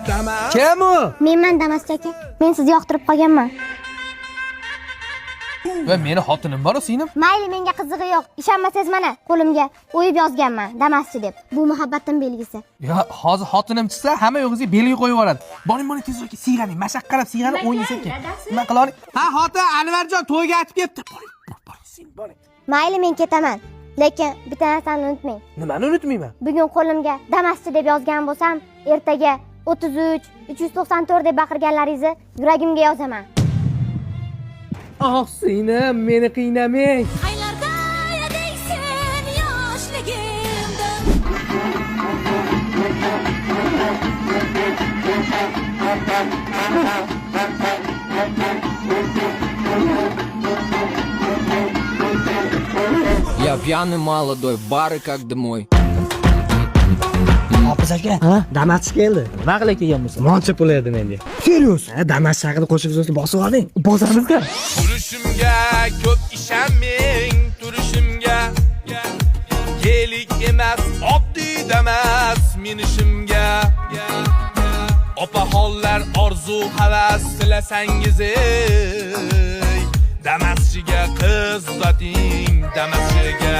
Damas. Kim u? Menman Damas aka. Men sizni yoqtirib qolganman. Va meni xotinim bor-ku singlim. Mayli, menga qizig'i yo'q. Ishonmasangiz mana qo'limga o'yib yozganman Damaschi deb. Bu muhabbatning belgisi. Ya hozir xotinim chiqsa, hamma yo'g'ingizga belgi qo'yib yuboradi. Boring, tezroq siyg'aning, mashaqqalab siyg'anib o'ynaysan ekan. Nima qilaring? Ha, xotin Anvarjon to'yga aytib ketdi. Boring. Mayli, men ketaman. Lekin bitta narsani unutmang. Nimani unutmayman? Bugun qo'limga Damaschi deb yozgan bo'lsam, ertaga 33 394 deb baqirganlaringizni yuragimga yozaman. Oh, singlim, meni qiynamang. Aylarda yadaysan yoshligimda. Я пьяный молодой, бары как домой. Hofiz aka, Damas keldi. Nima qilib kelgan bo'lsa? Moncha pul edi menga. Serios? Damas haqida qo'shiq so'zni bosib oling. Bozormizda. Turishimga ko'p ishonmang, turishimga yelik emas, oddiy Damas minishimga. Opaxonlar orzu havas tilasangiz Damaschiga qiz uzating, Damaschiga.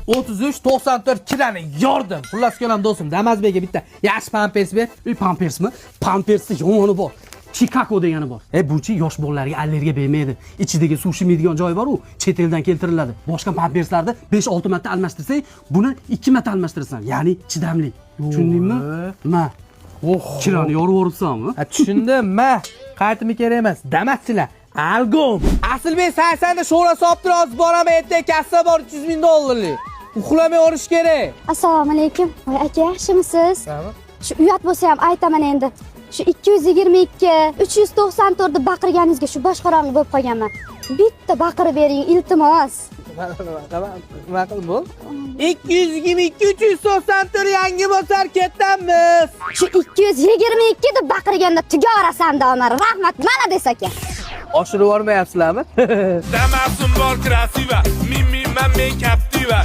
33 94 kirani yordim. Xullas kelam do'stim, Damazbekga bitta yaxshi pampers ber. Pampersmi? Pampersda yomoni bor. Chicago degani bor. Buchi yosh bolalarga allergiya bermaydi. Ichidagi suv shimiydigan joyi bor-ku, chet eldan keltiriladi. Boshqa pamperslarda 5-6 marta almashtirsang, buni 2 marta almashtirasan. Ya'ni chidamli. Tushundingmi? Nima? Kirani yorib o'ribsanmi? Tushundim, ma. Qaytimi kerak emas. Damaschilar Algom. Aslbek 80 da sho'ra solib turasiz, boraman ertaga kassa bor $300,000. Uxlamay olish kerak. Assalomu alaykum. Voy aka, yaxshimisiz? Tamam. Shu uyat bo'lsa ham aytaman endi. Shu 222 394 deb baqirganingizga shu boshqaroq bo'lib qolganman. Bitta baqirib bering, iltimos. Nima qil bo'l? 222 394 yangi bosar ketamiz. Shu 222 deb baqirganda tugarasan domar. Rahmat, mana desaka. Oshirib yormayapsizlarmi? Damasim bor krasiva, men Captiva.